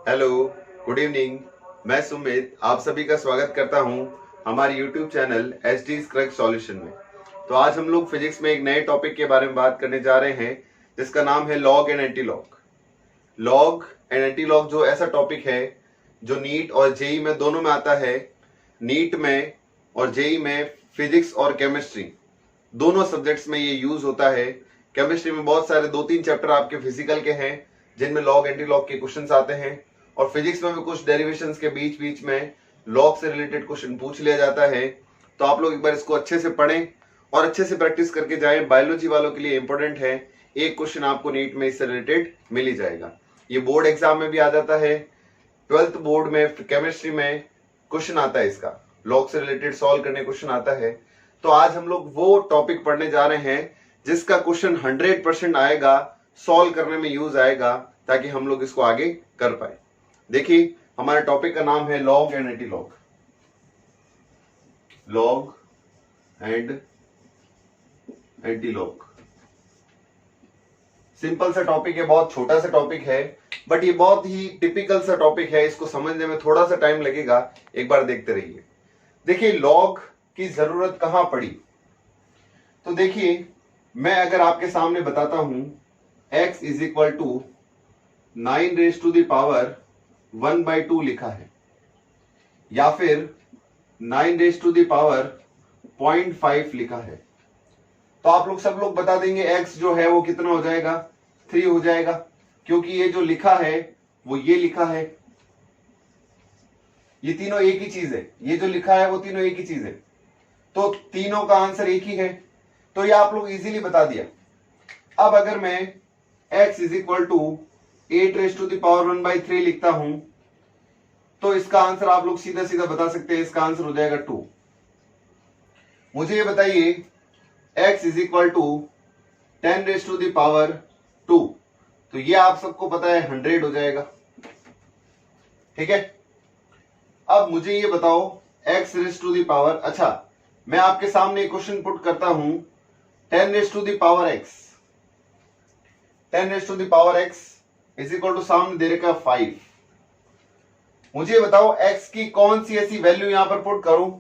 Hello, good evening. मैं सुमित आप सभी का स्वागत करता हूं हमारे YouTube channel SD crack solution में। तो आज हम लोग फिजिक्स में एक नए टॉपिक के बारे में बात करने जा रहे हैं जिसका नाम है log and anti log. Log and anti log जो ऐसा टॉपिक है जो नीट और जेई में दोनों में आता है। नीट में और जेई में फिजिक्स और केमिस्ट्री दोनों सब्जेक्ट्स में ये यूज होता है। केमिस्ट्री में बहुत सारे 2-3 चैप्टर आपके फिजिकल के हैं जिनमें लॉग एंटी लॉग के क्वेश्चंस आते हैं, और फिजिक्स में भी कुछ डेरिवेशंस के बीच बीच में लॉग से रिलेटेड क्वेश्चन पूछ लिया जाता है। तो आप लोग एक बार इसको अच्छे से पढ़ें और अच्छे से प्रैक्टिस करके जाएं। बायोलॉजी वालों के लिए इंपॉर्टेंट है, एक क्वेश्चन आपको नीट में इससे रिलेटेड मिल ही जाएगा। ये बोर्ड एग्जाम में भी आ जाता है। 12th बोर्ड में केमिस्ट्री में क्वेश्चन आता है, इसका लॉग से रिलेटेड सॉल्व करने क्वेश्चन आता है। तो आज हम लोग वो टॉपिक पढ़ने जा रहे हैं जिसका क्वेश्चन 100% आएगा, सॉल्व करने में यूज आएगा, ताकि हम लोग इसको आगे कर पाए। देखिए, हमारे टॉपिक का नाम है log and anti log. Log and anti log simple सा टॉपिक है, बहुत छोटा सा टॉपिक है, बट ये बहुत ही टिपिकल सा टॉपिक है। इसको समझने में थोड़ा सा टाइम लगेगा, एक बार देखते रहिए। देखिए, लॉग की जरूरत कहां पड़ी। तो देखिए, मैं अगर आपके सामने बताता हूं x इज इक्वल टू 9⁻² लिखा है, या फिर 9⁻05 लिखा है, तो आप लोग सब लोग बता देंगे x जो है वो कितना हो जाएगा, 3 हो जाएगा, क्योंकि ये जो लिखा है वो ये लिखा है। ये तीनों एक ही चीज है, ये जो लिखा है वो तीनों एक ही चीज है, तो तीनों का आंसर एक ही है। तो ये आप लोग इजीली बता दिया। अब अगर मैं x इज इक्वल टू 8⁻⁻³ लिखता हूं, तो इसका आंसर आप लोग सीधा सीधा बता सकते हैं, इसका आंसर हो जाएगा 2। मुझे ये बताइए x इज इक्वल टू 10⁻², तो ये आप सबको पता है 100 हो जाएगा। ठीक है, अब मुझे ये बताओ x⁻, अच्छा मैं आपके सामने एक क्वेश्चन पुट करता हूं, 10⁻x इज इक्वल टू सामने दे रखा 5। मुझे बताओ x की कौन सी ऐसी वैल्यू यहां पर पुट करूं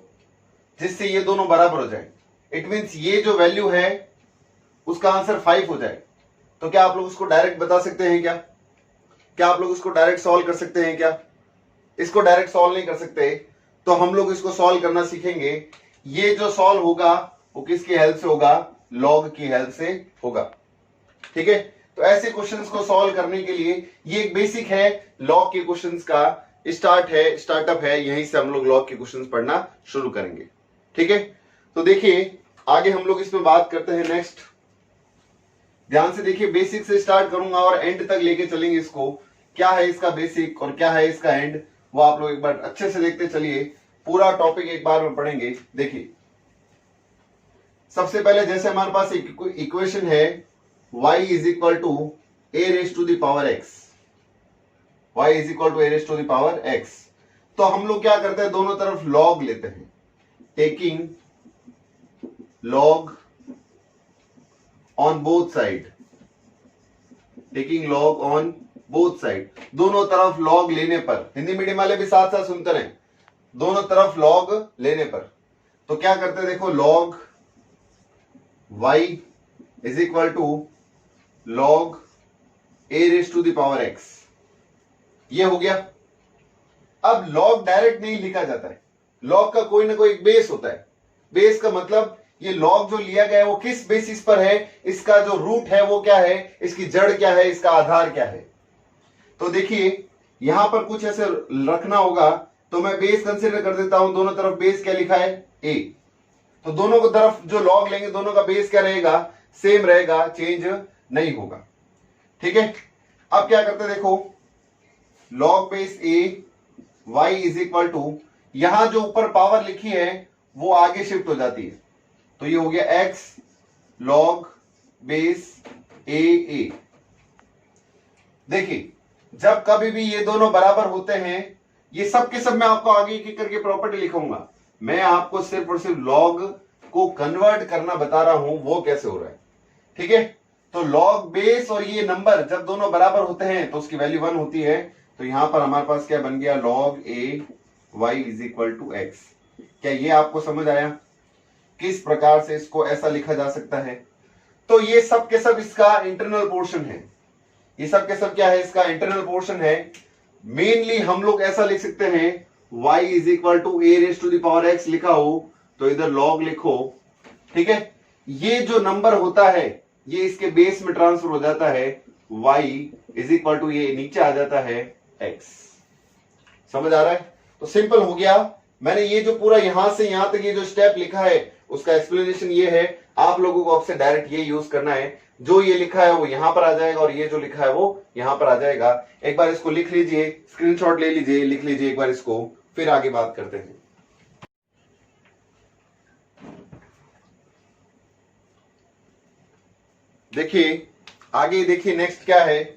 जिससे ये दोनों बराबर हो जाए। इट मींस ये जो वैल्यू है उसका आंसर 5 हो जाए। तो क्या आप लोग उसको डायरेक्ट बता सकते हैं? क्या आप लोग उसको डायरेक्ट सॉल्व कर सकते हैं? क्या इसको डायरेक्ट सॉल्व नहीं कर सकते, तो हम लोग इसको सॉल्व करना सीखेंगे। ये जो सॉल्व होगा वो किसकी हेल्प से होगा? लॉग की हेल्प से होगा। ठीक है, तो ऐसे क्वेश्चंस को सॉल्व करने के लिए ये एक बेसिक है, लॉग के क्वेश्चंस का स्टार्टअप है, यहीं से हम लोग लॉग के क्वेश्चंस पढ़ना शुरू करेंगे। ठीक है, तो देखिए आगे हम लोग इसमें बात करते हैं। नेक्स्ट ध्यान से देखिए, बेसिक से स्टार्ट करूंगा और एंड तक लेके चलेंगे इसको। क्या है इसका बेसिक और क्या है इसका एंड, वो आप लोग एक बार अच्छे से देखते चलिए। पूरा टॉपिक एक बार में पढ़ेंगे। देखिए, सबसे पहले जैसे हमारे पास एक इक्वेशन है y is equal to a⁻x, y is equal to a⁻x, तो हम लोग क्या करते हैं, दोनों तरफ log लेते हैं, taking log on both side, taking log on both side. दोनों तरफ log लेने पर, हिंदी मीडियम वाले भी साथ साथ सुनते रहे, दोनों तरफ log लेने पर तो क्या करते हैं, देखो log y is equal to log a⁻x, ये हो गया। अब log डायरेक्ट नहीं लिखा जाता है, log का कोई ना कोई एक बेस होता है। बेस का मतलब ये log जो लिया गया है वो किस बेसिस पर है, इसका जो रूट है वो क्या है, इसकी जड़ क्या है, इसका आधार क्या है। तो देखिए यहां पर कुछ ऐसे रखना होगा, तो मैं बेस कंसीडर कर देता हूं। दोनों तरफ बेस क्या लिखा है, a, तो दोनों को तरफ जो log लेंगे दोनों का बेस क्या रहेगा, सेम रहेगा, चेंज नहीं होगा। ठीक है, अब क्या करते हैं, देखो log base a y is equal to, यहां जो ऊपर पावर लिखी है वो आगे शिफ्ट हो जाती है, तो ये हो गया x log बेस a। देखिए, जब कभी भी ये दोनों बराबर होते हैं, ये सब के सब मैं आपको आगे एक करके प्रॉपर्टी लिखूंगा। मैं आपको सिर्फ और सिर्फ log को कन्वर्ट करना बता रहा हूं, वो कैसे हो रहा है। ठीक है, तो log बेस और ये नंबर जब दोनों बराबर होते हैं तो उसकी वैल्यू 1 होती है, तो यहां पर हमारे पास क्या बन गया, log a y is equal to x. क्या ये आपको समझ आया किस प्रकार से इसको ऐसा लिखा जा सकता है? तो ये सब के सब इसका इंटरनल पोर्शन है, ये सब के सब क्या है, इसका इंटरनल पोर्शन है। मेनली हम लोग ऐसा लिख सकते हैं y is equal to a raise to the power x लिखा हो तो इधर log लिखो, ठीक है। ये जो नंबर होता है ये इसके बेस में ट्रांसफर हो जाता है, y इज इक्वल टू ये नीचे आ जाता है x। समझ आ रहा है? तो सिंपल हो गया। मैंने ये जो पूरा यहां से यहां तक ये जो स्टेप लिखा है उसका एक्सप्लेनेशन ये है, आप लोगों को आपसे डायरेक्ट ये यूज करना है। जो ये लिखा है वो यहां पर आ जाएगा और ये जो लिखा है वो यहां पर आ जाएगा। एक बार इसको लिख लीजिए, स्क्रीनशॉट ले लीजिए, लिख लीजिए एक बार इसको, फिर आगे बात करते हैं। देखिए आगे, देखिए नेक्स्ट क्या है।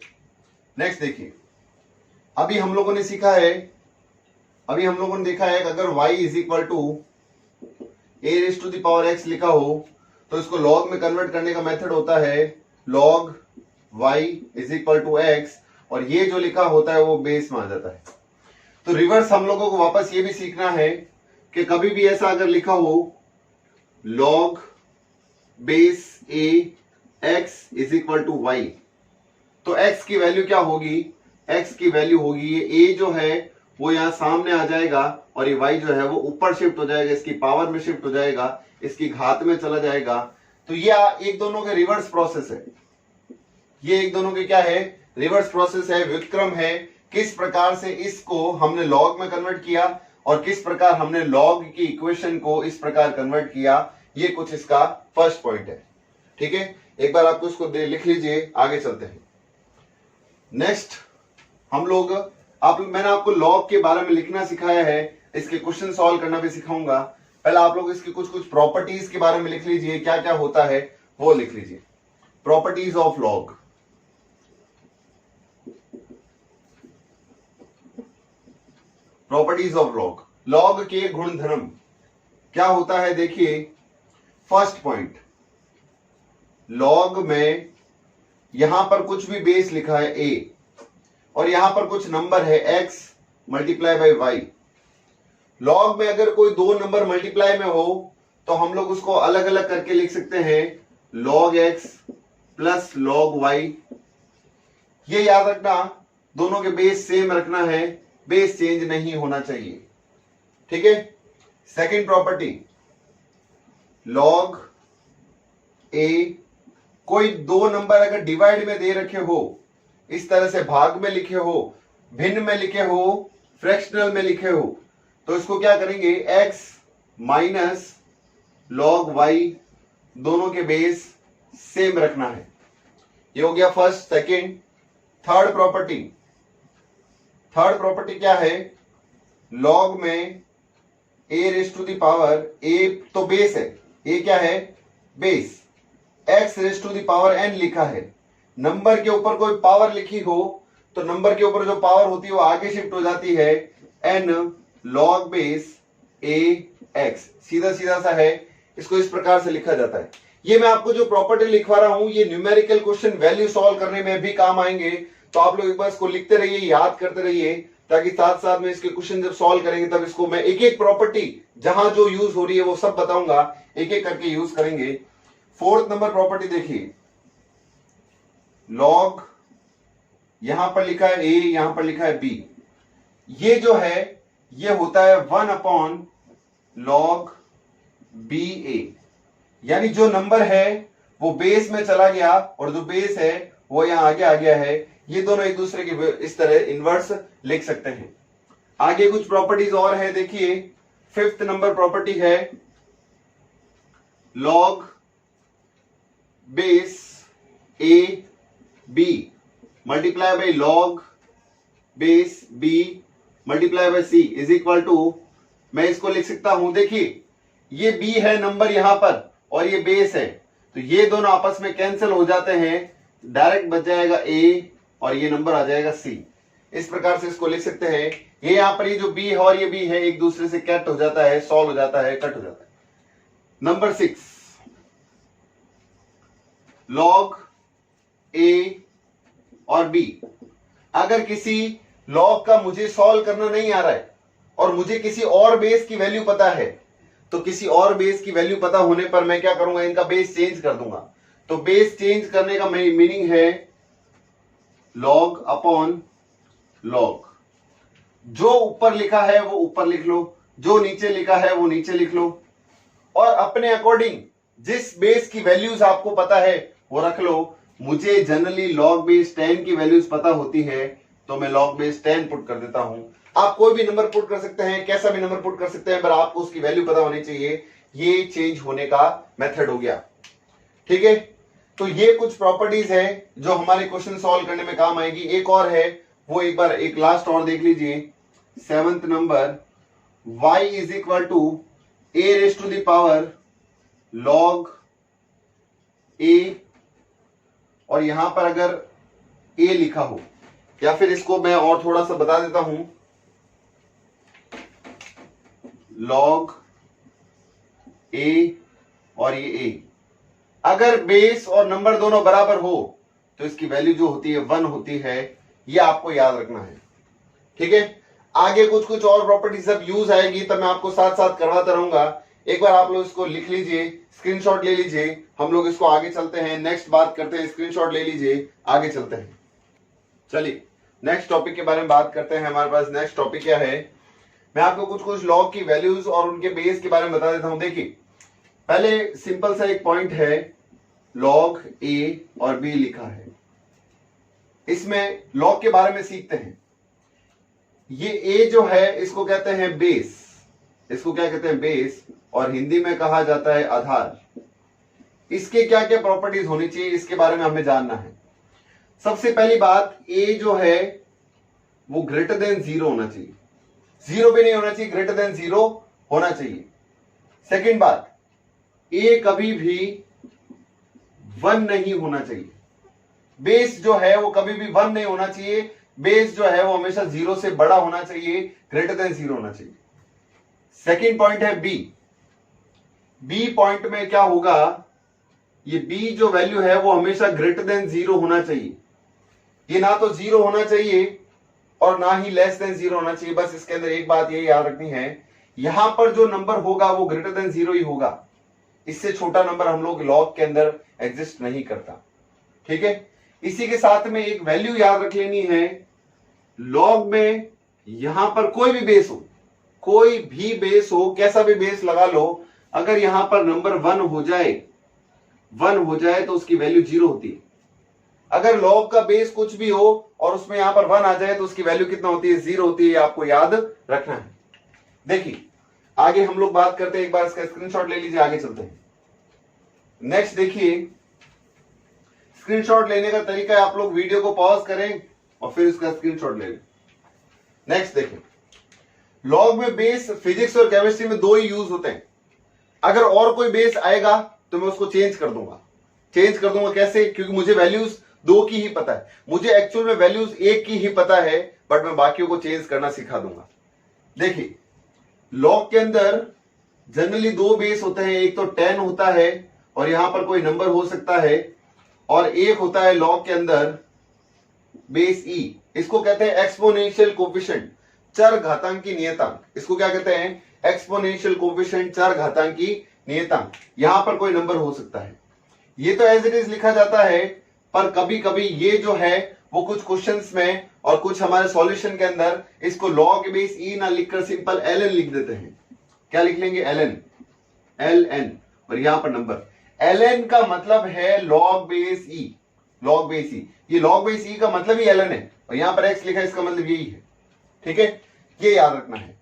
नेक्स्ट देखिए, अभी हम लोगों ने सीखा है, अभी हम लोगों ने देखा है कि अगर y is equal to a raise to the power x लिखा हो तो इसको log में कन्वर्ट करने का मेथड होता है log y is equal to x, और ये जो लिखा होता है वो बेस में आ जाता है। तो रिवर्स हम लोगों को वापस ये भी सीखना है कि कभी भी ऐसा अगर लिखा हो log base a x is equal to y, तो x की वैल्यू क्या होगी, x की वैल्यू होगी ये a जो है वो यहां सामने आ जाएगा और ये y जो है वो ऊपर शिफ्ट हो जाएगा, इसकी पावर में शिफ्ट हो जाएगा, इसकी घात में चला जाएगा। तो ये एक दोनों के रिवर्स प्रोसेस है, ये एक दोनों के क्या है, रिवर्स प्रोसेस है, व्युत्क्रम है। किस प्रकार से इसको हमने लॉग में कन्वर्ट किया और किस प्रकार हमने लॉग की इक्वेशन को इस प्रकार कन्वर्ट किया, ये कुछ इसका फर्स्ट पॉइंट है, ठीक है। एक बार आपको इसको लिख लीजिए, आगे चलते हैं। नेक्स्ट हम लोग मैंने आपको लॉग के बारे में लिखना सिखाया है, इसके क्वेश्चन सॉल्व करना भी सिखाऊंगा। पहले आप लोग इसके कुछ कुछ प्रॉपर्टीज के बारे में लिख लीजिए, क्या क्या होता है वो लिख लीजिए। Properties of log, properties of log, log के गुण धर्म क्या होता है। देखिए फर्स्ट पॉइंट, लॉग में यहां पर कुछ भी बेस लिखा है a और यहां पर कुछ नंबर है x multiply by y। Log में अगर कोई दो नंबर मल्टीप्लाई में हो तो हम लोग उसको अलग अलग करके लिख सकते हैं log x plus log y। ये याद रखना, दोनों के बेस सेम रखना है, बेस चेंज नहीं होना चाहिए, ठीक है। सेकंड प्रॉपर्टी, log a, कोई दो नंबर अगर डिवाइड में दे रखे हो, इस तरह से भाग में लिखे हो, भिन्न में लिखे हो, फ्रैक्शनल में लिखे हो, तो इसको क्या करेंगे, x माइनस log y, दोनों के बेस सेम रखना है। ये हो गया first. Second, third property, third property क्या है, log में a raise to the power, a तो बेस है, a क्या है, base, x raise to the power n लिखा है। नंबर के ऊपर कोई पावर लिखी हो तो नंबर के ऊपर जो पावर होती है वो आगे शिफ्ट हो जाती है, n log base a x, सीधा सीधा सा है, इसको इस प्रकार से लिखा जाता है। ये मैं आपको जो प्रॉपर्टी लिखवा रहा हूं ये न्यूमेरिकल क्वेश्चन वैल्यू सॉल्व करने में भी काम आएंगे, तो आप लोग एक बार इसको लिखते रहिए, याद करते रहिए, ताकि साथ साथ में इसके क्वेश्चन जब सॉल्व करेंगे तब इसको मैं एक एक प्रॉपर्टी जहां जो यूज हो रही है वो सब बताऊंगा, एक एक करके यूज करेंगे। फोर्थ नंबर प्रॉपर्टी देखिए, लॉग, यहां पर लिखा है a, यहां पर लिखा है b, ये जो है ये होता है 1 log ba, यानी जो नंबर है वो बेस में चला गया और जो बेस है वो यहां आगे आ गया है। ये दोनों एक दूसरे के इस तरह इनवर्स लिख सकते हैं। आगे कुछ प्रॉपर्टीज और है, देखिए फिफ्थ नंबर प्रॉपर्टी है log base a b multiply by log base b multiply by c is equal to, मैं इसको लिख सकता हूं, देखिए ये b है नंबर यहां पर और ये बेस है, तो ये दोनों आपस में कैंसिल हो जाते हैं, डायरेक्ट बच जाएगा a और ये नंबर आ जाएगा c। इस प्रकार से इसको लिख सकते हैं। ये यहां पर ये जो b है और ये b है एक दूसरे से कट हो जाता है, सॉल्व हो जाता है, कट हो जाता है। नंबर 6, log a और b, अगर किसी लॉग का मुझे सॉल्व करना नहीं आ रहा है और मुझे किसी और बेस की वैल्यू पता है, तो किसी और बेस की वैल्यू पता होने पर मैं क्या करूंगा, इनका बेस चेंज कर दूंगा। तो बेस चेंज करने का मीनिंग है लॉग अपॉन लॉग। जो ऊपर लिखा है वो ऊपर लिख लो, जो नीचे लिखा है वो नीचे लिख लो, और अपने अकॉर्डिंग जिस बेस की वैल्यूज आपको पता है वो रख लो। मुझे जनरली लॉग बेस 10 की वैल्यूज पता होती है, तो मैं लॉग बेस 10 पुट कर देता हूं। आप कोई भी नंबर पुट कर सकते हैं, कैसा भी नंबर पुट कर सकते हैं, पर आपको उसकी वैल्यू पता होनी चाहिए। ये चेंज होने का मेथड हो गया, ठीक है। तो ये कुछ प्रॉपर्टीज है जो हमारे क्वेश्चन सॉल्व करने में काम आएगी। एक और है, वो एक बार एक लास्ट और देख लीजिए। 7th number, y is equal to a raise to the power log a, और यहां पर अगर a लिखा हो, या फिर इसको मैं और थोड़ा सा बता देता हूं, log a और ये a, अगर बेस और नंबर दोनों बराबर हो तो इसकी वैल्यू जो होती है 1 होती है। ये आपको याद रखना है, ठीक है। आगे कुछ कुछ और प्रॉपर्टीज जब यूज आएगी तब मैं आपको साथ साथ करवाता रहूंगा। एक बार आप लोग इसको लिख लीजिए, स्क्रीनशॉट ले लीजिए, हम लोग इसको आगे चलते हैं, नेक्स्ट बात करते हैं। स्क्रीनशॉट ले लीजिए, आगे चलते हैं। चलिए नेक्स्ट टॉपिक के बारे में बात करते हैं। हमारे पास नेक्स्ट टॉपिक क्या है, मैं आपको कुछ कुछ लॉग की वैल्यूज और उनके बेस के बारे में बता देता हूं। देखिए पहले सिंपल सा एक पॉइंट है, लॉग ए और बी लिखा है। इसमें लॉग के बारे में सीखते हैं। ये ए जो है इसको कहते हैं बेस, इसको क्या कहते हैं, बेस, और हिंदी में कहा जाता है आधार। इसके क्या क्या प्रॉपर्टीज होनी चाहिए इसके बारे में हमें जानना है। सबसे पहली बात, ए जो है वो ग्रेटर देन 0 होना चाहिए, 0 भी नहीं होना चाहिए, ग्रेटर देन 0 होना चाहिए। सेकंड बात, ए कभी भी 1 नहीं होना चाहिए। बेस जो है वो कभी भी 1 नहीं होना चाहिए, बेस जो है वो हमेशा 0 से बड़ा होना चाहिए, ग्रेटर देन 0 होना चाहिए। सेकंड पॉइंट है बी। बी पॉइंट में क्या होगा, ये बी जो वैल्यू है वो हमेशा ग्रेटर देन 0 होना चाहिए। ये ना तो 0 होना चाहिए और ना ही लेस देन 0 होना चाहिए। बस इसके अंदर एक बात ये याद रखनी है, यहां पर जो नंबर होगा वो ग्रेटर देन 0 ही होगा। इससे छोटा नंबर हम लोग लॉग के अंदर एग्जिस्ट नहीं करता, ठीक है। इसी के साथ में एक वैल्यू याद रख लेनी है, लॉग में यहां पर कोई भी बेस हो, कोई भी बेस हो, कैसा भी बेस लगा लो, अगर यहां पर नंबर 1 हो जाए तो उसकी वैल्यू 0 होती है। अगर लॉग का बेस कुछ भी हो और उसमें यहां पर 1 आ जाए तो उसकी वैल्यू कितना होती है, 0 होती है। आपको याद रखना है। देखिए आगे हम लोग बात करते हैं, एक बार इसका स्क्रीनशॉट ले लीजिए, आगे चलते हैं। नेक्स्ट देखिए, स्क्रीनशॉट लेने का तरीका है, आप लोग वीडियो को पॉज करें और फिर इसका स्क्रीनशॉट ले लें। नेक्स्ट देखें, लॉग में बेस फिजिक्स और केमिस्ट्री में 2 ही यूज होते हैं। अगर और कोई बेस आएगा तो मैं उसको चेंज कर दूंगा। कैसे, क्योंकि मुझे वैल्यूज 2 की ही पता है, मुझे एक्चुअल में वैल्यूज 1 की ही पता है, बट मैं बाकियों को चेंज करना सिखा दूंगा। देखिए लॉग के अंदर जनरली 2 बेस होते हैं, एक तो 10 होता है और यहां पर कोई नंबर हो सकता है, और एक होता है लॉग के अंदर बेस ई। इसको कहते हैं एक्सपोनेंशियल कोफिशिएंट, चर घातांकी नियतांक। इसको क्या कहते हैं, एक्सपोनेंशियल कोफिशिएंट, चर घातांकी नियतांक। यहां पर कोई नंबर हो सकता है। ये तो एज इट इज लिखा जाता है, पर कभी कभी ये जो है वो कुछ क्वेश्चंस में और कुछ हमारे सॉल्यूशन के अंदर इसको लॉग बेस ई ना लिखकर सिंपल ln लिख देते हैं। क्या लिख लेंगे, ln, और यहां पर नंबर। ln का मतलब है लॉग बेस ई, ये लॉग बेस ई का मतलब ही ln है, और यहां पर x लिखा है, इसका मतलब यही है, ठीक है। ये याद रखना है।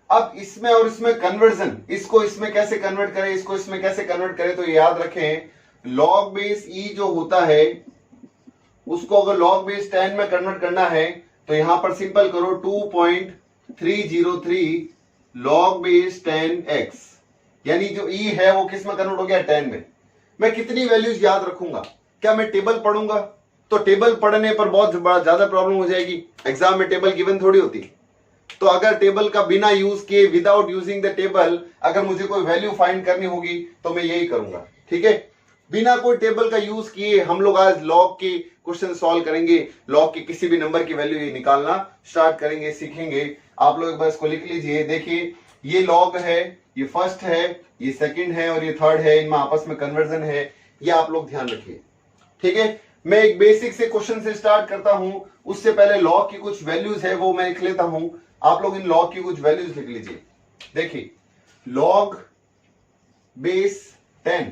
अब इसमें और इसमें कन्वर्जन, इसको इसमें कैसे कन्वर्ट करें, इसको इसमें कैसे कन्वर्ट करें, तो याद रखें लॉग बेस ई जो होता है उसको अगर लॉग बेस 10 में कन्वर्ट करना है तो यहां पर सिंपल करो 2.303 लॉग बेस 10x, यानी जो ई है वो किस में कन्वर्ट हो गया, 10 में। मैं कितनी वैल्यूज याद रखूंगा, क्या मैं टेबल पढ़ूंगा, तो टेबल पढ़ने पर बहुत ज्यादा प्रॉब्लम हो जाएगी। एग्जाम में टेबल गिवन थोड़ी होती, तो अगर टेबल का बिना यूज किए, विदाउट यूजिंग द टेबल, अगर मुझे कोई वैल्यू फाइंड करनी होगी तो मैं यही करूंगा, ठीक है। बिना कोई टेबल का यूज किए हम लोग आज लॉग की क्वेश्चन सॉल्व करेंगे, लॉग के किसी भी नंबर की वैल्यू ये निकालना स्टार्ट करेंगे, सीखेंगे। आप लोग एक बार इसको लिख लीजिए। देखिए ये लॉग है, ये फर्स्ट है, ये सेकंड है और ये थर्ड है, इनमें आपस में कन्वर्जन है, ये आप लोग ध्यान रखिए। ठीक है, मैं एक बेसिक से क्वेश्चन से स्टार्ट करता हूं। उससे पहले लॉग की कुछ वैल्यूज है वो मैं लिख लेता हूं, आप लोग इन लॉग की कुछ वैल्यूज लिख लीजिए। देखिए log base 10,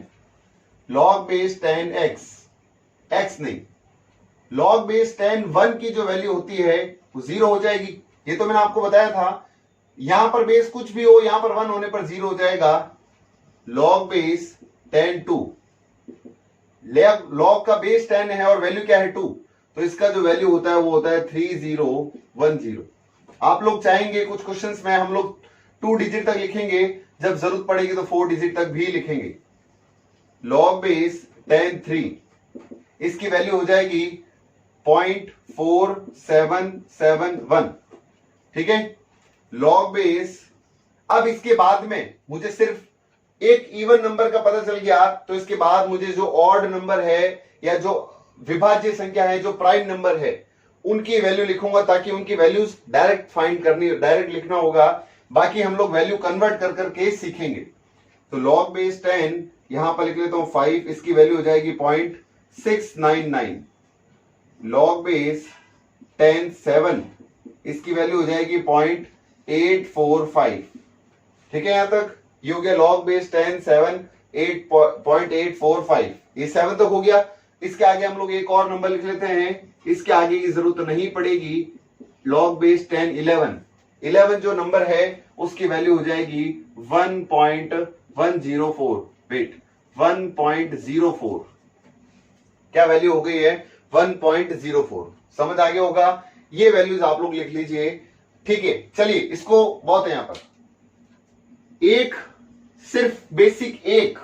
log base 10x, x नहीं, लॉग बेस 10 1 की जो वैल्यू होती है वो 0 हो जाएगी। ये तो मैंने आपको बताया था, यहां पर बेस कुछ भी हो, यहां पर 1 होने पर 0 हो जाएगा। लॉग बेस 10 2, लॉग का बेस 10 है और वैल्यू क्या है 2, तो इसका जो वैल्यू होता है वो होता है 3010। आप लोग चाहेंगे कुछ क्वेश्चंस में हम लोग 2 डिजिट तक लिखेंगे, जब जरूरत पड़ेगी तो 4 डिजिट तक भी लिखेंगे। लॉग बेस 10 3, इसकी वैल्यू हो जाएगी 0.4771। ठीक है, लॉग बेस, अब इसके बाद में मुझे सिर्फ एक इवन नंबर का पता चल गया, तो इसके बाद मुझे जो ऑड नंबर है या जो विभाज्य संख्या है, जो प्राइम नंबर है, उनकी वैल्यू लिखूंगा, ताकि उनकी वैल्यूज डायरेक्ट फाइंड करनी, डायरेक्ट लिखना होगा। बाकी हम लोग वैल्यू कन्वर्ट कर करके सीखेंगे। तो लॉग बेस 10 यहां पर लिख लेता हूं 5, इसकी वैल्यू हो जाएगी 0.699। लॉग बेस 10 7, इसकी वैल्यू हो जाएगी 0.845। ठीक है, यहां तक ये हो गया लॉग बेस 10 7 8.845, ये 7 तक हो गया। इसके आगे हम लोग एक और नंबर लिख लेते हैं, इसके आगे की जरूरत नहीं पड़ेगी। लॉग बेस 10 11, 11 जो नंबर है उसकी वैल्यू हो जाएगी 1.104। वेट, 1.04, क्या वैल्यू हो गई है? 1.04। समझ आ गया होगा? ये वैल्यूज आप लोग लिख लीजिए। ठीक है, चलिए इसको बहुत है यहां पर एक, सिर्फ बेसिक एक,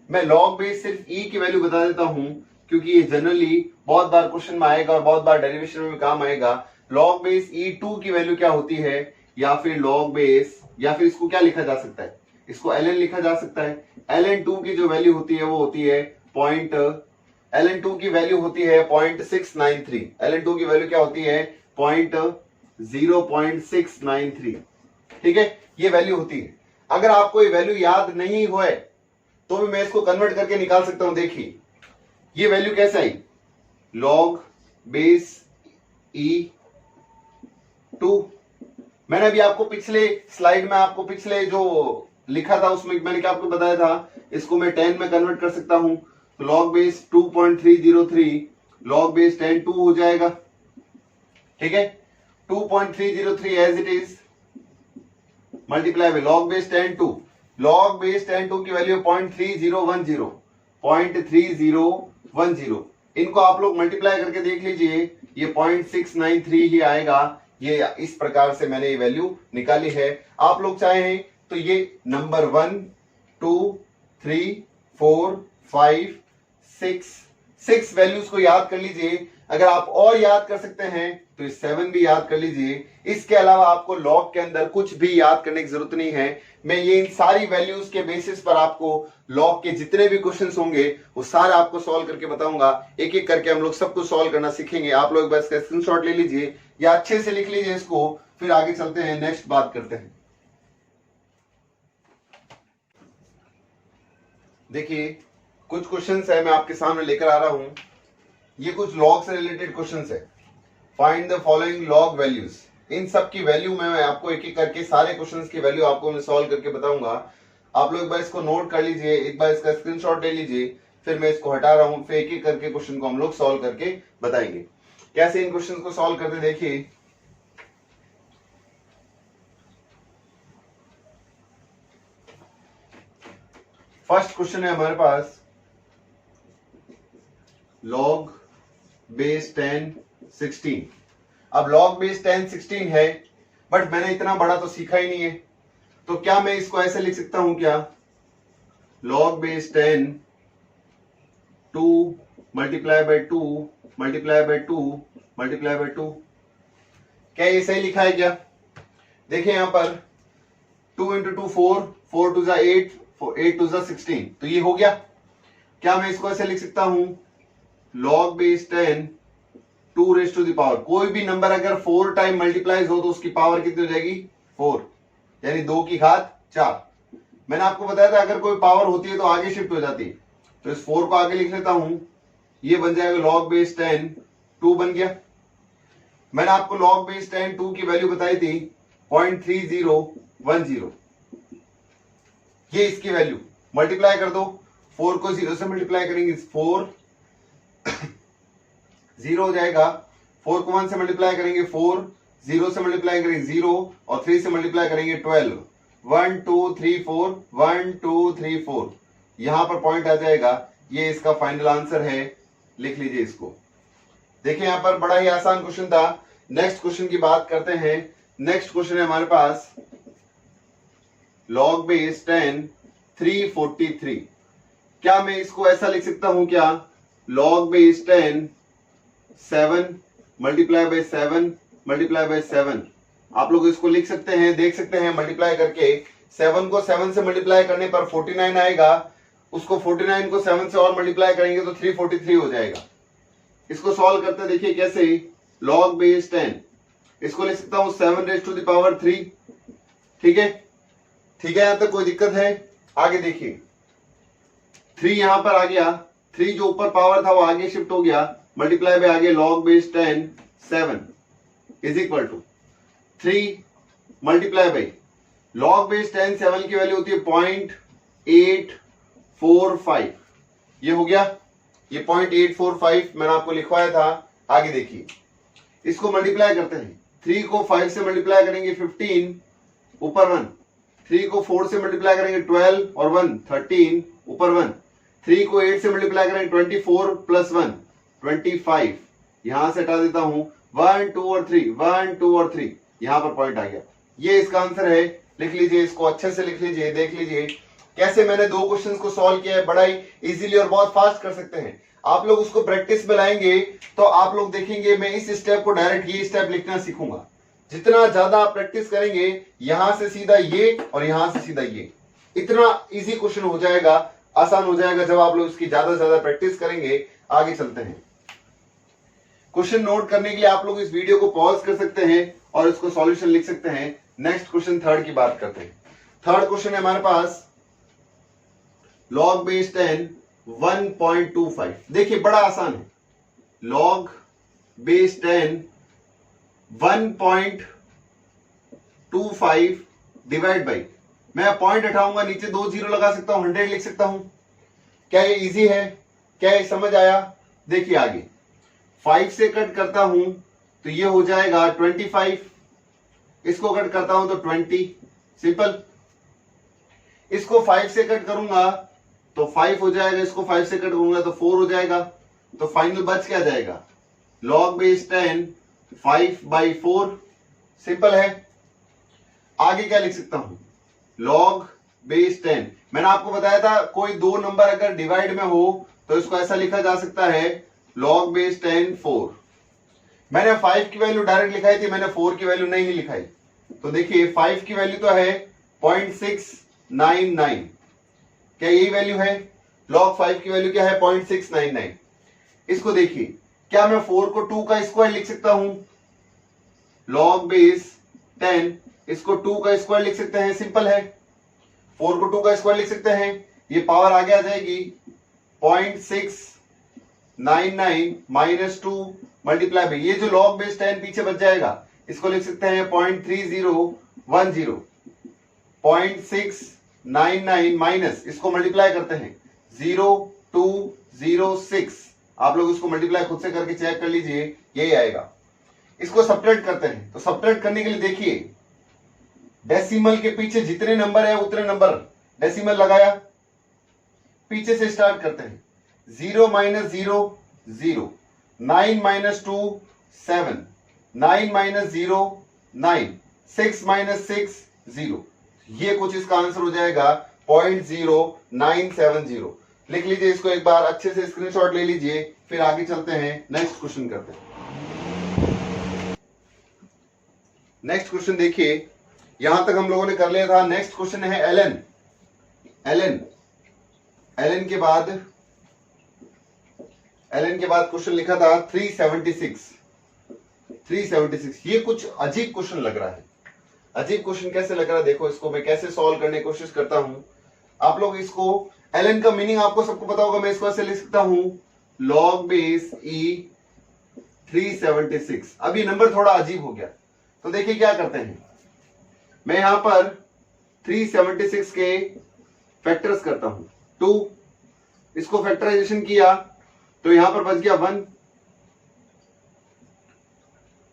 मैं लॉग बेस सिर्फ ई की वैल्यू बता देता हूं, क्योंकि ये जनरली बहुत बार क्वेश्चन में आएगा और बहुत बार डेरिवेशन में भी काम आएगा। लॉग बेस E2 की वैल्यू क्या होती है, या फिर लॉग बेस, या फिर इसको क्या लिखा जा सकता है, इसको ln लिखा जा सकता है। ln2 की जो वैल्यू होती है वो होती है ln2 की वैल्यू होती है 0.693। ln2 की वैल्यू क्या होती है? 0.693। ठीक है, ये वैल्यू होती है। अगर आपको ये वैल्यू याद नहीं हुए तो भी मैं इसको कन्वर्ट करके निकाल सकता हूं। देखिए ये वैल्यू कैसे आई, लॉग बेस E2। मैंने अभी आपको पिछले स्लाइड में, आपको पिछले जो लिखा था उसमें मैंने क्या आपको बताया था, इसको मैं 10 में कन्वर्ट कर सकता हूं। तो लॉग बेस 2.303 लॉग बेस 10 2 हो जाएगा। ठीक है, 2.303 as it is multiply by log base 10 2, log base 10 2 की वैल्यू 0.3010, 0.3010। इनको आप लोग मल्टीप्लाई करके देख लीजिए, ये 0.693 ही आएगा। ये इस प्रकार से मैंने ये वैल्यू निकाली है। आप लोग चाहें तो ये नंबर 1 2 3 4 5 6 वैल्यूज को याद कर लीजिए। अगर आप और याद कर सकते हैं तो इस 7 भी याद कर लीजिए। इसके अलावा आपको लॉग के अंदर कुछ भी याद करने की जरूरत नहीं है। मैं ये इन सारी वैल्यूज के बेसिस पर आपको लॉग के जितने भी क्वेश्चंस होंगे वो सारे आपको सॉल्व करके बताऊंगा। एक एक करके हम लोग सब कुछ सॉल्व करना सीखेंगे। आप लोग बस इसका स्क्रीनशॉट ले लीजिए या अच्छे से लिख लीजिए इसको, फिर आगे चलते हैं, नेक्स्ट बात करते हैं। देखिए कुछ क्वेश्चंस है मैं आपके सामने लेकर आ रहा हूं। ये कुछ लॉग से रिलेटेड क्वेश्चंस है। Find the following log values. इन सब की वैल्यू मैं आपको एक एक करके सारे क्वेश्चंस की वैल्यू आपको मैं सॉल्व करके बताऊंगा। आप लोग एक बार इसको नोट कर लीजिए, एक बार इसका स्क्रीनशॉट ले लीजिए, फिर मैं इसको हटा रहा हूं, फिर एक एक करके क्वेश्चन को हम लोग सॉल्व करके बताएंगे। कैसे इन क्वेश्चन को सॉल्व करते देखिए। फर्स्ट क्वेश्चन है हमारे पास लॉग बेस 10 16। अब लॉग बेस 10 16 है, बट मैंने इतना बड़ा तो सीखा ही नहीं है, तो क्या मैं इसको ऐसे लिख सकता हूं क्या, log base 10 2 multiply by 2 multiply by 2 multiply by 2। क्या ये सही लिखा है क्या? देखिए यहां पर 2 इंटू 2 4, 4 टू 8, 8 टू 16, तो ये हो गया। क्या मैं इसको ऐसे लिख सकता हूं log base 10 2 raise to the power. कोई भी नंबर अगर 4 टाइम मल्टीप्लाइज हो तो उसकी पावर कितनी हो जाएगी 4, यानी 2 की घात 4। मैंने आपको बताया था अगर कोई पावर होती है तो आगे शिफ्ट हो जाती है, तो इस 4 को आगे लिख लेता हूं, ये बन जाएगा log बेस 10 2 बन गया। मैंने आपको log बेस 10 2 की वैल्यू बताई थी 0.3010, ये इसकी वैल्यू। मल्टीप्लाई कर दो, 4 को 0 से मल्टीप्लाई करेंगे 4 0 हो जाएगा, 4 को 1 से मल्टीप्लाई करेंगे 4, 0 से मल्टीप्लाई करेंगे 0 और 3 से मल्टीप्लाई करेंगे 12, 1 2 3 4 1 2 3 4, यहां पर पॉइंट आ जाएगा। ये इसका फाइनल आंसर है, लिख लीजिए इसको। देखिए यहां पर बड़ा ही आसान क्वेश्चन था। नेक्स्ट क्वेश्चन की बात करते हैं। नेक्स्ट क्वेश्चन है हमारे पास log बेस 10 343। क्या मैं इसको ऐसा लिख सकता हूं क्या, log base 10 7 multiply bye 7 multiply bye 7। आप लोग इसको लिख सकते हैं, देख सकते हैं मल्टीप्लाई करके। 7 को 7 से मल्टीप्लाई करने पर 49 आएगा, उसको 49 को 7 से और मल्टीप्लाई करेंगे तो 343 हो जाएगा। इसको सॉल्व करते हैं, देखिए कैसे। log बेस 10 इसको लिख सकता हूं 7 रेज टू द पावर 3। ठीक है, ठीक है, यहां तक कोई दिक्कत है? आगे देखिए, 3 यहां पर आ गया, 3 जो ऊपर पावर था वो आगे शिफ्ट हो गया, मल्टीप्लाई बाय आगे log base 10 7 is equal to 3 multiply by log base 10 7 की वैल्यू होती है 0.845। ये हो गया, ये 0.845 मैंने आपको लिखवाया था। आगे देखिए, इसको मल्टीप्लाई करते हैं। 3 को 5 से मल्टीप्लाई करेंगे 15 ऊपर 1, 3 को 4 से मल्टीप्लाई करेंगे 12 और 1 13 ऊपर 1, 3 को 8 से मल्टीप्लाई करेंगे 24 प्लस 1 25, यहां से हटा देता हूं 1 2 और 3 1 2 और 3, यहां पर पॉइंट आ गया। ये इसका आंसर है, लिख लीजिए इसको, अच्छे से लिख लीजिए। देख लीजिए कैसे मैंने 2 क्वेश्चंस को सॉल्व किया है, बड़ा ही इजीली और बहुत फास्ट कर सकते हैं। आप लोग उसको प्रैक्टिस में लाएंगे तो आप लोग देखेंगे मैं इस स्टेप को डायरेक्ट ये स्टेप लिखना सीखूंगा। जितना ज्यादा आप प्रैक्टिस करेंगे, यहां से सीधा ये और यहां से सीधा ये, इतना इजी क्वेश्चन हो जाएगा, आसान हो जाएगा जब आप लोग इसकी ज्यादा से ज्यादा प्रैक्टिस करेंगे। आगे चलते हैं। क्वेश्चन नोट करने के लिए आप लोग इस वीडियो को पॉज कर सकते हैं और इसको सॉल्यूशन लिख सकते हैं। नेक्स्ट क्वेश्चन थर्ड की बात करते हैं। थर्ड क्वेश्चन है हमारे पास log बेस 10 1.25। देखिए बड़ा आसान है, log बेस 10 1.25 डिवाइड बाई, मैं पॉइंट हटाऊंगा, नीचे 2 जीरो लगा सकता हूं, 100 लिख सकता हूं। क्या ये इजी है? क्या ये समझ आया? देखिए आगे 5 से कट करता हूं तो ये हो जाएगा 25, इसको कट करता हूं तो 20, सिंपल। इसको 5 से कट करूंगा तो 5 हो जाएगा, इसको 5 से कट करूंगा तो 4 हो जाएगा, तो फाइनल बच क्या जाएगा, log बेस 10 5/4, सिंपल है। आगे क्या लिख सकता हूं, log बेस 10, मैंने आपको बताया था कोई 2 नंबर अगर डिवाइड में हो तो इसको ऐसा लिखा जा सकता है log बेस 10 4। मैंने 5 की वैल्यू डायरेक्ट लिखाई थी, मैंने 4 की वैल्यू नहीं लिखाई। तो देखिए 5 की वैल्यू तो है 0.699, क्या यही वैल्यू है? log 5 की वैल्यू क्या है? 0.699। इसको देखिए, क्या मैं 4 को 2 का स्क्वायर लिख सकता हूं? log बेस 10 इसको 2 का स्क्वायर लिख सकते हैं, सिंपल है। 4 को 2 का स्क्वायर लिख सकते हैं, ये पावर आगे आ जाएगी 0.699 माइनस 2 मल्टीप्लाई बाई, ये जो log बेस 10 पीछे बच जाएगा इसको लिख सकते हैं 0.3010, 0.699 माइनस, इसको मल्टीप्लाई करते हैं 0206। आप लोग इसको मल्टीप्लाई खुद से करके चेक कर लीजिए, यही आएगा। इसको सब्ट्रैक्ट करते हैं, तो सब्ट्रैक्ट करने के लिए देखिए डेसिमल के पीछे जितने नंबर है उतने नंबर डेसिमल लगाया, पीछे से स्टार्ट करते हैं। 0 माइनस 0 0, 9 माइनस 2 7, 9 माइनस 0 9, 6 माइनस 6 0, ये कुछ इसका आंसर हो जाएगा 0.0970। लिख लीजिए इसको, एक बार अच्छे से स्क्रीनशॉट ले लीजिए, फिर आगे चलते हैं, नेक्स्ट क्वेश्चन करते हैं। नेक्स्ट क्वेश्चन देखिए, यहां तक हम लोगों ने कर लिया था। नेक्स्ट क्वेश्चन है एलन। एलन के बाद ln के बाद क्वेश्चन लिखा था 376। ये कुछ अजीब क्वेश्चन लग रहा है। अजीब क्वेश्चन कैसे लग रहा है देखो, इसको मैं कैसे सॉल्व करने की कोशिश करता हूं। आप लोग इसको ln का मीनिंग आपको सबको पता होगा, मैं इसको ऐसे लिख सकता हूं log बेस e 376। अब ये नंबर थोड़ा अजीब हो गया, तो देखिए क्या करते हैं, मैं यहां पर 376 के फैक्टर्स करता हूं 2, इसको फैक्टराइजेशन किया तो यहां पर बच गया 1,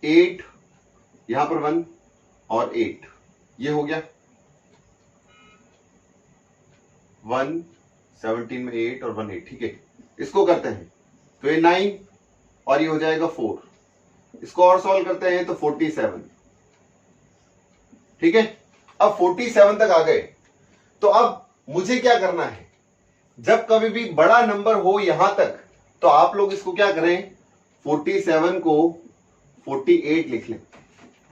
8, यहां पर 1 और 8, ये हो गया 1 17 में 8 और 1 8। ठीक है, इसको करते हैं तो ये 9 और ये हो जाएगा 4। इसको और सॉल्व करते हैं तो 47। ठीक है, अब 47 तक आ गए। तो अब मुझे क्या करना है, जब कभी भी बड़ा नंबर हो यहां तक तो आप लोग इसको क्या करें, 47 को 48 लिख लें।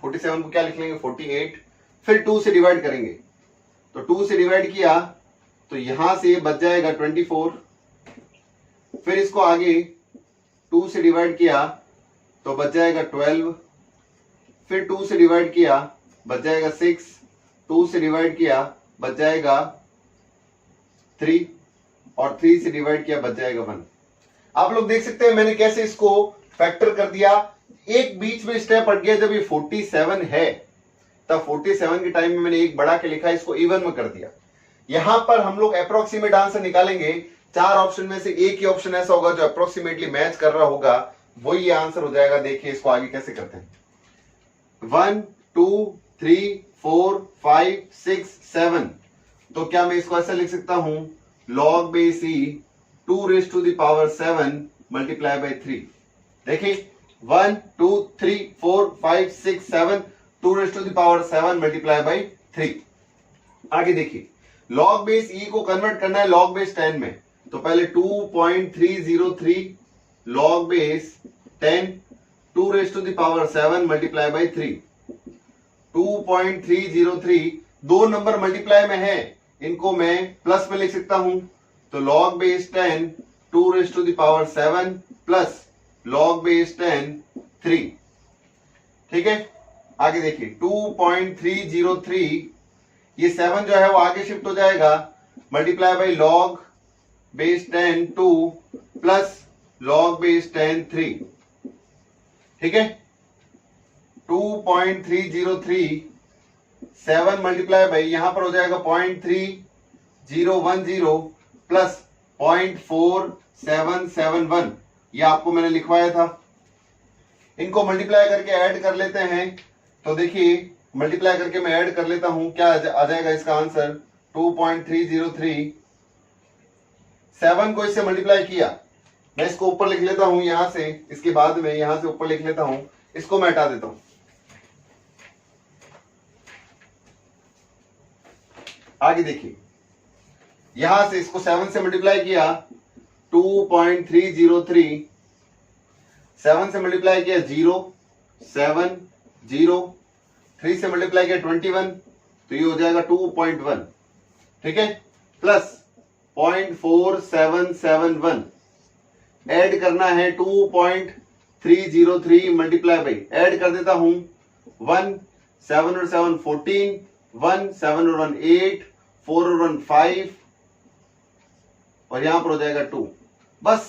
47 को क्या लिख लेंगे 48, फिर 2 से डिवाइड करेंगे तो 2 से डिवाइड किया तो यहां से बच जाएगा 24, फिर इसको आगे 2 से डिवाइड किया तो बच जाएगा 12, फिर 2 से डिवाइड किया बच जाएगा 6, 2 से डिवाइड किया बच जाएगा 3 और 3 से डिवाइड किया बच जाएगा 1। आप लोग देख सकते हैं मैंने कैसे इसको फैक्टर कर दिया। एक बीच में स्टेप हट गया, जब ये 47 है तब 47 के टाइम में मैंने एक बढ़ा के लिखा, इसको इवन में कर दिया। यहां पर हम लोग अप्रोक्सीमेट आंसर निकालेंगे, 4 ऑप्शन में से एक ही ऑप्शन ऐसा होगा जो अप्रोक्सीमेटली मैच कर रहा होगा, वही ये आंसर हो जाएगा। देखिए इसको आगे कैसे करते हैं, 1 2 3 4 5 6 7। तो क्या मैं इसको ऐसा लिख सकता हूं log base e 2 raise to the power 7 multiply by 3। देखिए 1 2 3 4 5 6 7, 2 raise to the power 7 multiply by 3। आगे देखिए log बेस e को कन्वर्ट करना है log बेस 10 में, तो पहले 2.303 log base 10 2 raise to the power 7 multiply by 3। 2.303 दो नंबर मल्टीप्लाई में है, इनको मैं प्लस में लिख सकता हूं, तो log base 10 2 raise to the power 7 plus log base 10 3। ठीक है, आगे देखिए 2.303, ये 7 जो है वो आगे शिफ्ट हो जाएगा, multiply by log base 10 2 plus log base 10 3। ठीक है, 2.303 7 मल्टीप्लाई बाई यहां पर हो जाएगा 0.3010 प्लस 0.4771, ये आपको मैंने लिखवाया था। इनको मल्टीप्लाई करके ऐड कर लेते हैं, तो देखिए मल्टीप्लाई करके मैं ऐड कर लेता हूं, क्या आ जाएगा इसका आंसर 2.303। 7 को इससे मल्टीप्लाई किया, मैं इसको ऊपर लिख लेता हूं यहां से, इसके बाद में यहां से ऊपर लिख लेता हूं, इसको मैं हटा देता हूं। आगे देखिए यहां से इसको 7 से मल्टीप्लाई किया 2.303, 7 से मल्टीप्लाई किया 0 7 0, 3 से मल्टीप्लाई किया 21, तो ये हो जाएगा 2.1। ठीक है, प्लस 0.4771 ऐड करना है 2.303 मल्टीप्लाई बाई, ऐड कर देता हूं 1 7 और 7 14, 1 7 और 1 8, 4 और 1 5 और यहां पर हो जाएगा 2। बस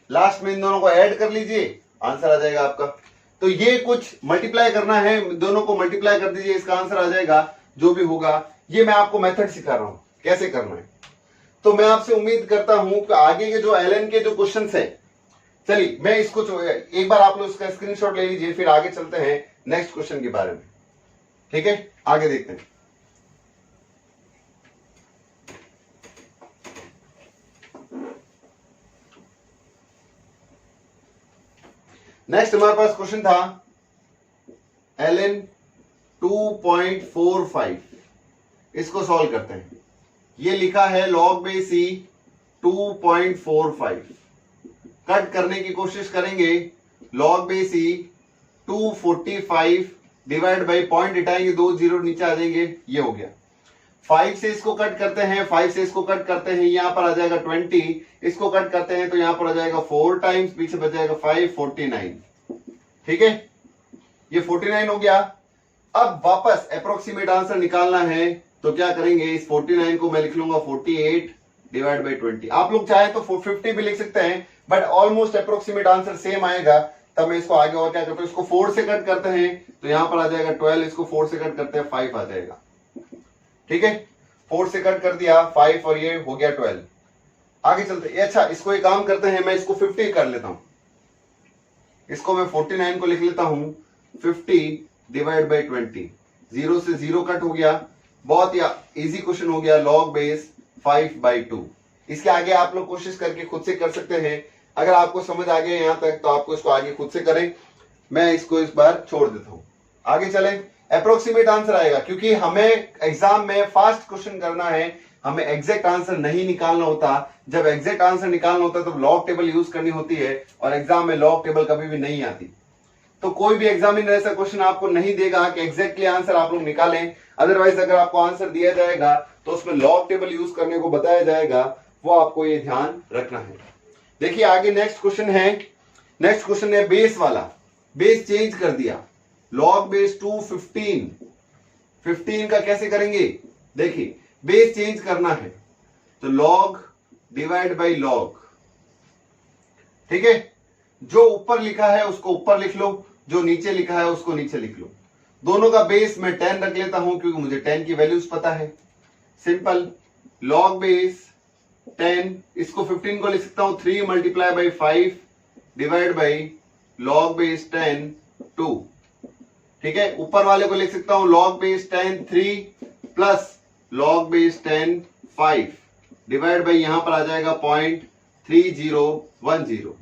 लास्ट में इन दोनों को ऐड कर लीजिए, आंसर आ जाएगा आपका। तो ये कुछ मल्टीप्लाई करना है, दोनों को मल्टीप्लाई कर दीजिए, इसका आंसर आ जाएगा। जो भी होगा ये मैं आपको मेथड सिखा रहा हूं कैसे करना है। तो मैं आपसे उम्मीद करता हूं कि आगे के जो एलएन के जो क्वेश्चंस है, चलिए मैं इसको एक बार आप लोग इसका स्क्रीनशॉट ले लीजिए, फिर आगे चलते हैं नेक्स्ट क्वेश्चन के बारे में। ठीक है, आगे देखते हैं। नेक्स्ट हमारे पास क्वेश्चन था एलएन 2.45, इसको सॉल्व करते हैं। ये लिखा है log बेस e 2.45, कट करने की कोशिश करेंगे, log base e 245 divide by point हटाएंगे, 2 जीरो नीचे आ जाएंगे, ये हो गया। 5 से इसको कट करते हैं, 5 से इसको कट करते हैं, यहाँ पर आ जाएगा 20, इसको कट करते हैं तो यहाँ पर आ जाएगा 4 टाइम्स, पीछे बच जाएगा 5, 49। ठीक है, ये 49 हो गया। अब वापस अप्रोक्सीमेट आंसर निकालना है तो क्या करेंगे, इस 49 को मैं लिख लूंगा 48 डिवाइड बाई 20। आप लोग चाहे तो 50 भी लिख सकते हैं, but almost approximate answer same आएगा। तब मैं इसको आगे और क्या करता हूं, इसको 4 से कट करते हैं तो यहां पर आ जाएगा 12, इसको 4 से कट करते हैं 5 आ जाएगा। ठीक है, 4 से कट कर दिया 5 और ये हो गया 12। आगे चलते हैं। अच्छा, इसको एक काम करते हैं, मैं इसको 50 कर लेता हूं, इसको मैं 49 को लिख लेता हूं 50 डिवाइड बाई 20। 0 से 0 कट हो गया, बहुत ही इजी क्वेश्चन हो गया, log बेस 5/2। इसके आगे आप लोग कोशिश करके खुद से कर सकते हैं। अगर आपको समझ आ गया यहां तक तो आपको इसको आगे खुद से करें, मैं इसको इस बार छोड़ देता हूं। आगे चलें, अप्रोक्सीमेट आंसर आएगा, क्योंकि हमें एग्जाम में फास्ट क्वेश्चन करना है, हमें एग्जैक्ट आंसर नहीं निकालना होता। जब एग्जैक्ट आंसर निकालना होता है तो लॉग टेबल यूज करनी होती है, और एग्जाम में लॉग टेबल कभी भी नहीं आती। तो कोई भी एग्जामिनर ऐसा क्वेश्चन आपको नहीं देगा कि एग्जैक्टली आंसर आप लोग निकालें। अदरवाइज अगर आपको आंसर दिया जाएगा तो उसमें लॉग टेबल यूज करने को बताया जाएगा, वो आपको ये ध्यान रखना है। देखिए आगे नेक्स्ट क्वेश्चन है, नेक्स्ट क्वेश्चन है बेस वाला। बेस चेंज कर दिया, log बेस 2 15, 15 का कैसे करेंगे, देखिए बेस चेंज करना है तो log डिवाइड बाई log। ठीक है, जो ऊपर लिखा है उसको ऊपर लिख लो, जो नीचे लिखा है उसको नीचे लिख लो। दोनों का बेस मैं 10 रख लेता हूं क्योंकि मुझे 10 की वैल्यूज पता है। सिंपल, log बेस 10, इसको 15 को लिख सकता हूं 3 multiply by 5 divide by log base 10 2। ठीक है, ऊपर वाले को लिख सकता हूं log base 10 3 plus log base 10 5 divide by यहां पर आ जाएगा 0.3010।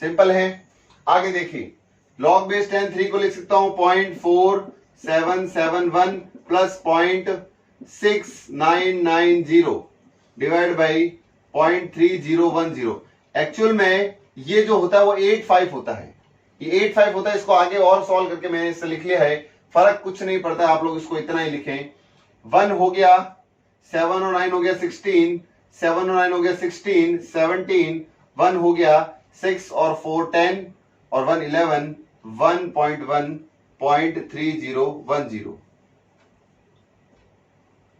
सिंपल है। आगे देखिए, log बेस 10 3 को लिख सकता हूं 0.4771 प्लस 0.6990 डिवाइड बाई 0.3010। एक्चुअल में ये जो होता है वो 85 होता है, ये 85 होता है। इसको आगे और सॉल्व करके मैंने इससे लिख लिया है, फर्क कुछ नहीं पड़ता, आप लोग इसको इतना ही लिखें। 1 हो गया, 7 और 9 हो गया 16, 7 और 9 हो गया 16, 17, 1 हो गया 6 और 4 10 और 1 11, 1.1 0.3010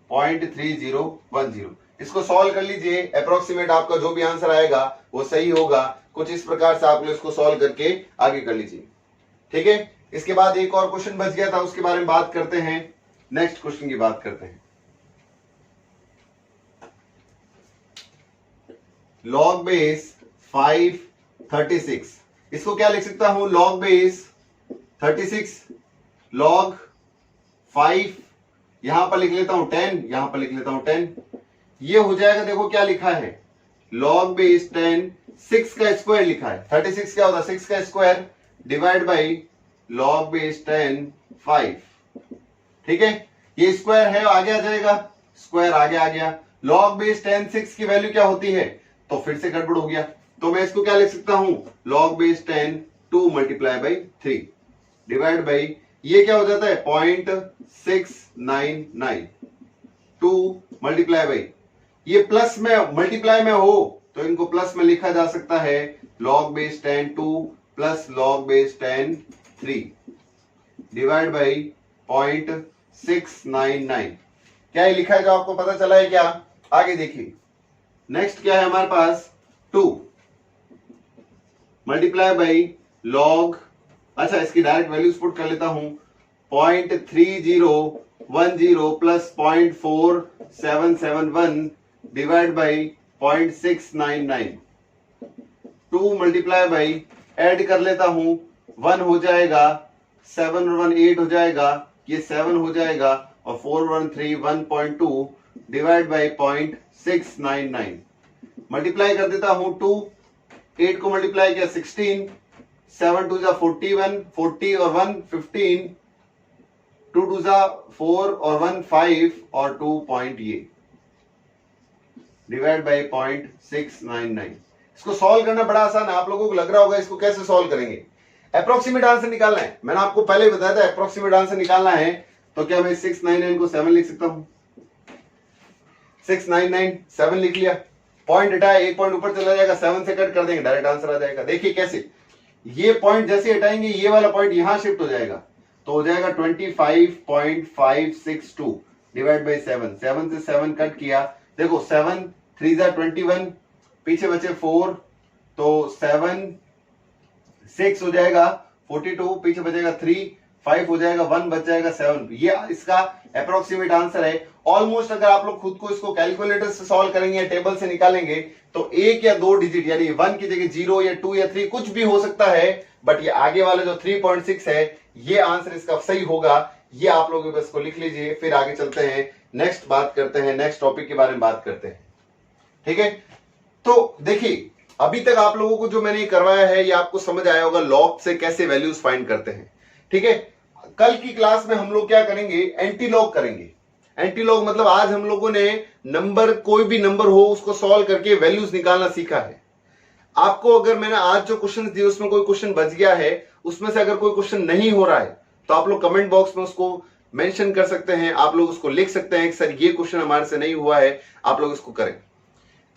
0.3010। इसको सॉल्व कर लीजिए, अप्रोक्सीमेट आपका जो भी आंसर आएगा वो सही होगा। कुछ इस प्रकार से आप लोग इसको सॉल्व करके आगे कर लीजिए। ठीक है, इसके बाद एक और क्वेश्चन बच गया था, उसके बारे में बात करते हैं। नेक्स्ट क्वेश्चन की बात करते हैं। log बेस 536, इसको क्या लिख सकता हूं, log बेस 36 log 5, यहां पर लिख लेता हूं 10, यहां पर लिख लेता हूं 10। ये हो जाएगा, देखो क्या लिखा है, log बेस 10 6 का स्क्वायर लिखा है। 36 क्या होता है, 6 का square divide by log base 10 5। ठीक है, ये स्क्वायर है, आगे आ जाएगा, स्क्वायर आगे आ गया। log बेस 10 6 की वैल्यू क्या होती है, तो फिर से गड़बड़ हो गया, तो मैं इसको क्या लिख सकता हूं, log base 10 2 multiply by 3 divide by, ये क्या हो जाता है 0.699 2 मल्टीप्लाई बाई, ये प्लस में मल्टीप्लाई में हो तो इनको प्लस में लिखा जा सकता है, log base 10 2 plus log base 10 3 divide by 0.699। क्या ये लिखा है जो आपको पता चला है क्या? आगे देखिए, नेक्स्ट क्या है हमारे पास, 2 मल्टीप्लाई बाई log, अच्छा इसकी डायरेक्ट वैल्यूज पुट कर लेता हूं, 0.3010 plus 0.4771 divide by 0.699। 2 multiply by, add कर लेता हूं, 1 हो जाएगा, 7 और 1 8 हो जाएगा, ये 7 हो जाएगा, और 4 1 3 1.2 डिवाइड बाई 0.699। मल्टीप्लाई कर देता हूं, 2 8 को मल्टीप्लाई किया 16, 7 2 जा 41, 40 और 1 15, 2 2 जा 4 और 1 5 और 2 पॉइंट, ये डिवाइड बाई 0.699। इसको सॉल्व करना बड़ा आसान है, आप लोगों को लग रहा होगा इसको कैसे सॉल्व करेंगे। अप्रोक्सीमेट आंसर निकालना है, मैंने आपको पहले ही बताया था अप्रोक्सीमेट आंसर निकालना है, तो क्या मैं 699 को 7 लिख सकता हूं, 6997 लिख लिया, पॉइंट हटाया, एक पॉइंट ऊपर चला जाएगा, 7 से कट कर देंगे, डायरेक्ट आंसर आ जाएगा। देखिए कैसे, ये पॉइंट जैसे हटाएंगे ये वाला पॉइंट यहां शिफ्ट हो जाएगा, तो हो जाएगा 25.562 डिवाइड बाई 7, 7 से 7 कट किया, देखो 7 3 जा 21, पीछे बचे 4, तो 7 6 हो जाएगा 42, पीछे बचेगा 3, 5 हो जाएगा, 1 बच जाएगा 7। ये इसका अप्रोक्सीमेट आंसर है। ऑलमोस्ट अगर आप लोग खुद को इसको कैलकुलेटर से सॉल्व करेंगे या टेबल से निकालेंगे तो एक या दो डिजिट यानी 1 की जगह 0 या 2 या 3 कुछ भी हो सकता है, बट ये आगे वाला जो 3.6 है ये आंसर इसका सही होगा। ये आप लोग बस को लिख लीजिए, फिर आगे चलते हैं, नेक्स्ट बात करते हैं, नेक्स्ट टॉपिक के बारे में बात करते हैं। ठीक है, तो देखिए अभी तक आप लोगों को जो मैंने करवाया है ये आपको समझ आया होगा लॉग से कैसे वैल्यूज फाइंड करते हैं। ठीक है, कल की क्लास में हम लोग क्या करेंगे, एंटी लॉग करेंगे। एंटी लॉग मतलब आज हम लोगों ने नंबर, कोई भी नंबर हो उसको सॉल्व करके वैल्यूज निकालना सीखा है। आपको अगर मैंने आज जो क्वेश्चन दिए उसमें कोई क्वेश्चन बच गया है, उसमें से अगर कोई क्वेश्चन नहीं हो रहा है तो आप लोग कमेंट बॉक्स में उसको मेंशन कर सकते हैं, आप लोग उसको लिख सकते हैं कि सर ये क्वेश्चन हमारे से नहीं हुआ है, आप लोग इसको करें।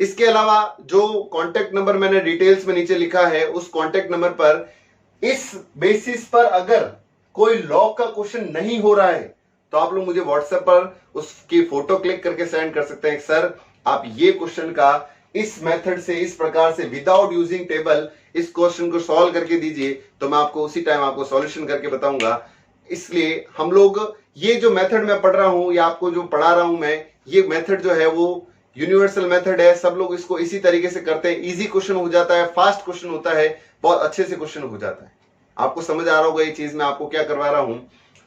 इसके अलावा जो कांटेक्ट नंबर मैंने डिटेल्स में नीचे लिखा है उस कांटेक्ट नंबर पर, इस बेसिस पर अगर कोई लॉग का क्वेश्चन नहीं हो रहा है तो आप लोग मुझे व्हाट्सएप पर उसकी फोटो क्लिक करके सेंड कर सकते हैं, सर आप ये क्वेश्चन का इस मेथड से, इस प्रकार से विदाउट यूजिंग टेबल इस क्वेश्चन को सॉल्व करके दीजिए, तो मैं आपको उसी टाइम आपको सॉल्यूशन करके बताऊंगा। इसलिए हम लोग ये जो मेथड मैं पढ़ रहा हूं या आपको जो पढ़ा रहा हूं मैं, ये मेथड जो है वो यूनिवर्सल मेथड है, सब लोग इसको इसी तरीके से करते हैं। इजी क्वेश्चन हो जाता है, फास्ट क्वेश्चन होता है, बहुत अच्छे से क्वेश्चन हो जाता है। आपको समझ आ रहा होगा ये चीज मैं आपको क्या करवा रहा हूं,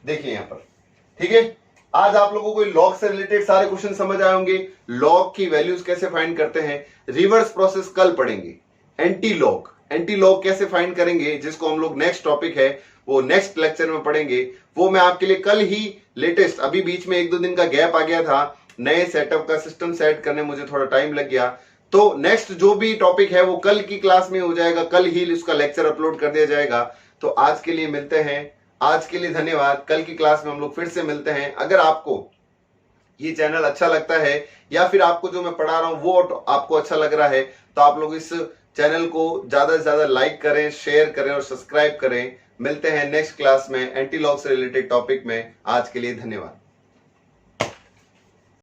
देखिए यहां पर। ठीक है, आज आप लोगों को लॉग से रिलेटेड सारे क्वेश्चन समझ आए होंगे, लॉग की वैल्यूज कैसे फाइंड करते हैं। रिवर्स प्रोसेस कल पढ़ेंगे, एंटी लॉग कैसे फाइंड करेंगे, जिसको हम लोग नेक्स्ट टॉपिक है वो नेक्स्ट लेक्चर में पढ़ेंगे। वो मैं आपके लिए कल ही लेटेस्ट, अभी बीच में 1-2 दिन का गैप आ गया था, नए सेटअप का सिस्टम सेट करने मुझे थोड़ा टाइम लग गया, तो नेक्स्ट जो भी टॉपिक है वो कल की क्लास में हो जाएगा, कल ही उसका लेक्चर अपलोड कर दिया जाएगा। तो आज के लिए मिलते हैं, आज के लिए धन्यवाद, कल की क्लास में हम लोग फिर से मिलते हैं। अगर आपको ये चैनल अच्छा लगता है या फिर आपको जो मैं पढ़ा रहा हूं वो आपको अच्छा लग रहा है तो आप लोग इस चैनल को ज्यादा से ज्यादा लाइक करें, शेयर करें और सब्सक्राइब करें। मिलते हैं नेक्स्ट क्लास में एंटी लॉग से रिलेटेड टॉपिक में। आज के लिए धन्यवाद।